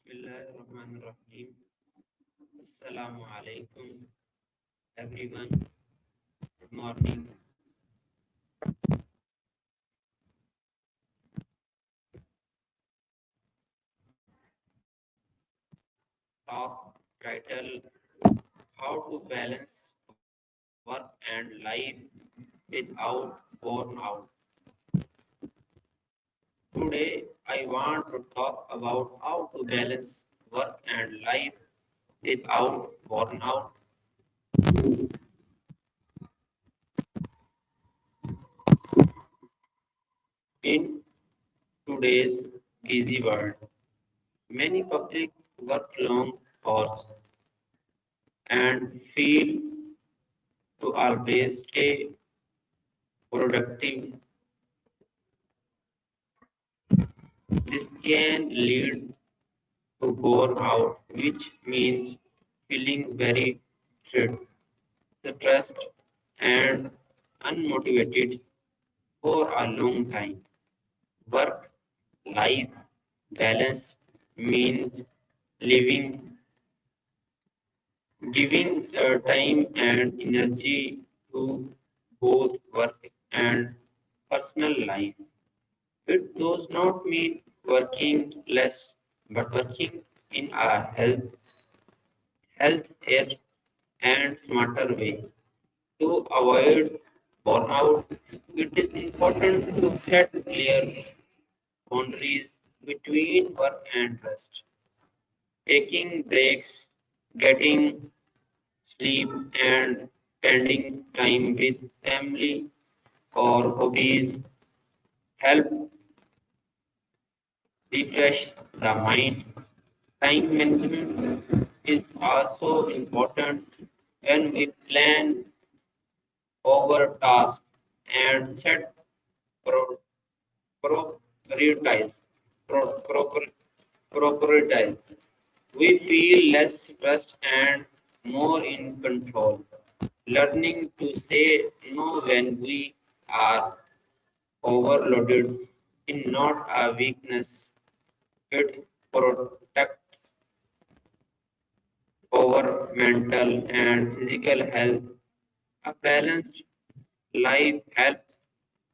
Bismillahirrahmanirrahim. Assalamu alaikum, everyone. Good morning. Talk title: How to balance work and life without burnout. Today, I want to talk about how to balance work and life without burnout. In today's busy world, many public work long hours and feel to always stay productive. This can lead to burnout, which means feeling very stressed, stressed and unmotivated for a long time. Work life balance means living, giving time and energy to both work and personal life. It does not mean working less, but working in a healthier and smarter way. To avoid burnout, it is important to set clear boundaries between work and rest. Taking breaks, getting sleep, and spending time with family or hobbies help refresh the mind. Time management is also important when we plan over tasks and set pro- prioritize. Pro- proper- prioritize. We feel less stressed and more in control. Learning to say no when we are overloaded is not a weakness. It protects our mental and physical health. A balanced life helps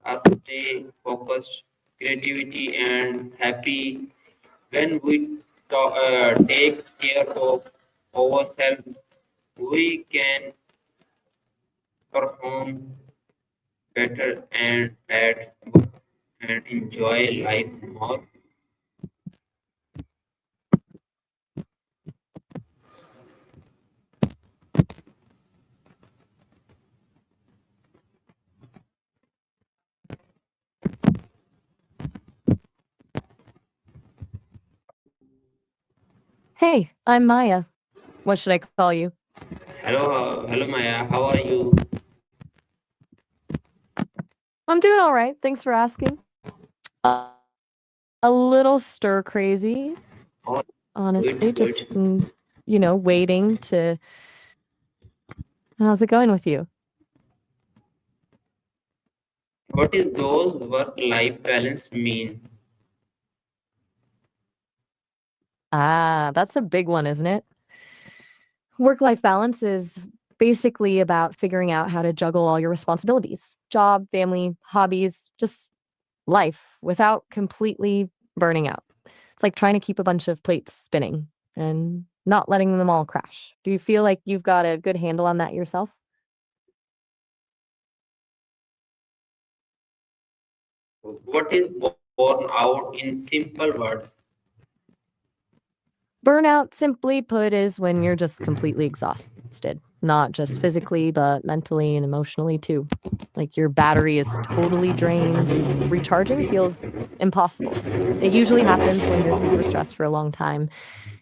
us stay focused, creativity, and happy. When we take care of ourselves, we can perform better and at work and enjoy life more. Hey, I'm Maya. What should I call you? Hello, Maya. How are you? I'm doing all right. Thanks for asking. A little stir crazy, Oh, honestly. good, Just, good. waiting to. How's it going with you? What is those work-life balance mean? That's a big one, isn't it? Work life balance is basically about figuring out how to juggle all your responsibilities job, family, hobbies, just life without completely burning out. It's like trying to keep a bunch of plates spinning and not letting them all crash. Do you feel like you've got a good handle on that yourself? What is born out in simple words? Burnout, simply put, is when you're just completely exhausted, not just physically, but mentally and emotionally too. Like your battery is totally drained and recharging feels impossible. It usually happens when you're super stressed for a long time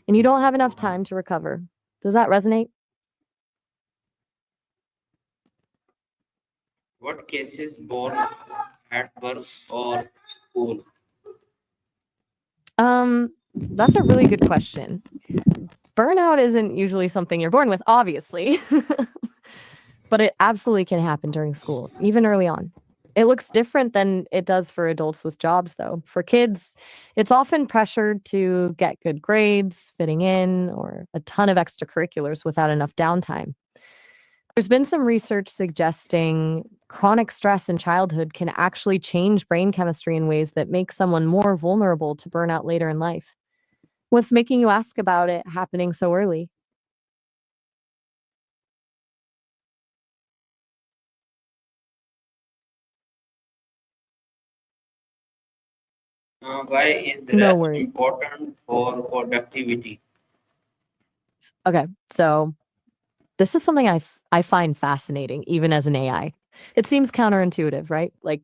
and you don't have enough time to recover. Does that resonate? What cases born at work or school? That's a really good question. Burnout isn't usually something you're born with, obviously, but it absolutely can happen during school, even early on. It looks different than it does for adults with jobs, though. For kids, it's often pressured to get good grades, fitting in, or a ton of extracurriculars without enough downtime. There's been some research suggesting chronic stress in childhood can actually change brain chemistry in ways that make someone more vulnerable to burnout later in life. What's making you ask about it happening so early? Why is No rest worries. important for productivity? Okay, so this is something I find fascinating, even as an AI. It seems counterintuitive, right? Like,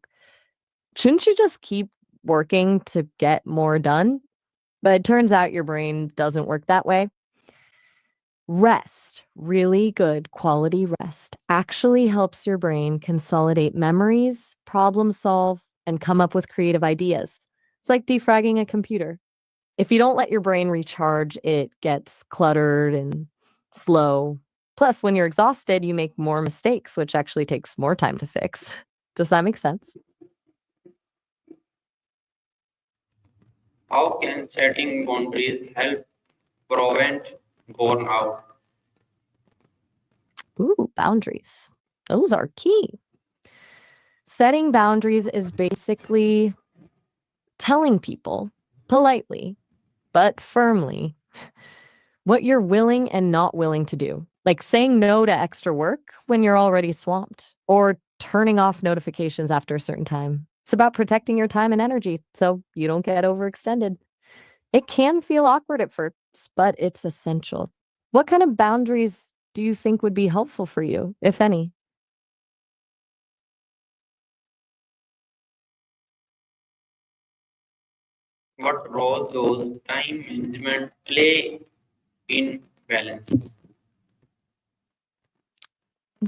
shouldn't you just keep working to get more done? But it turns out your brain doesn't work that way. Rest, really good quality rest, actually helps your brain consolidate memories, problem solve, and come up with creative ideas. It's like defragging a computer. If you don't let your brain recharge, it gets cluttered and slow. Plus, when you're exhausted, you make more mistakes, which actually takes more time to fix. Does that make sense? How can setting boundaries help prevent burnout? Ooh, boundaries. Those are key. Setting boundaries is basically telling people politely, but firmly, what you're willing and not willing to do. Like saying no to extra work when you're already swamped, or turning off notifications after a certain time. It's about protecting your time and energy so you don't get overextended. It can feel awkward at first, but it's essential. What kind of boundaries do you think would be helpful for you, if any? What role does time management play in balance?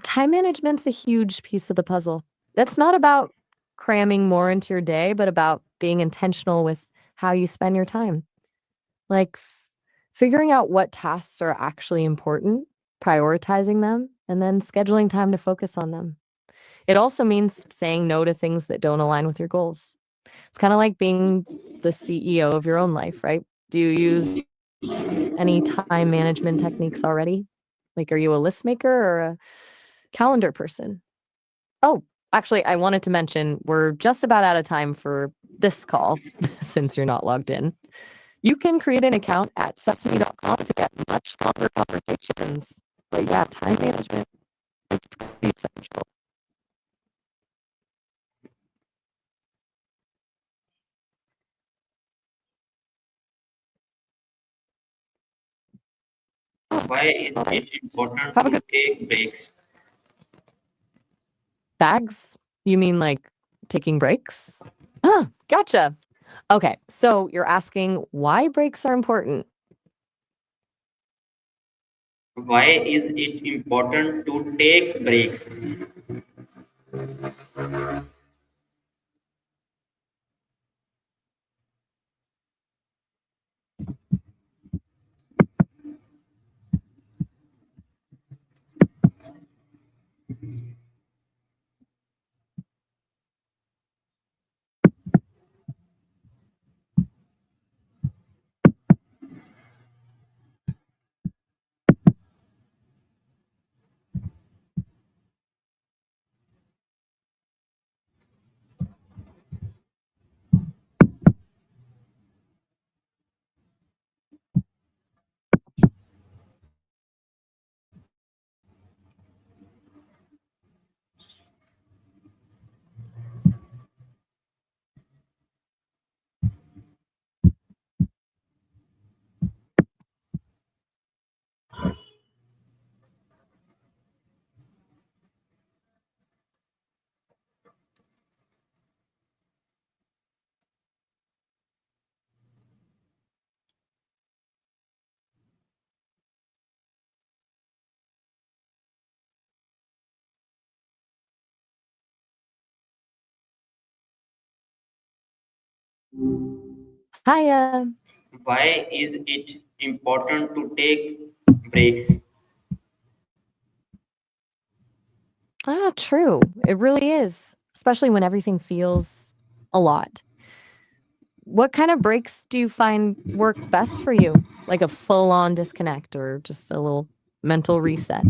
Time management's a huge piece of the puzzle. That's not about cramming more into your day, but about being intentional with how you spend your time. Like figuring out what tasks are actually important, prioritizing them, and then scheduling time to focus on them. It also means saying no to things that don't align with your goals. It's kind of like being the CEO of your own life, right? Do you use any time management techniques already? Like, are you a list maker or a calendar person? Oh, actually, I wanted to mention we're just about out of time for this call since you're not logged in. You can create an account at sesame.com to get much longer conversations. But yeah, time management is pretty essential. Why is All right. it important Have a to good take breaks? bags. You mean like taking breaks? Ah, gotcha. Okay, so you're asking why breaks are important. Why is it important to take breaks? Hiya. Why is it important to take breaks? Ah, true. It really is. especially when everything feels a lot. What kind of breaks do you find work best for you? Like a full on disconnect or just a little mental reset?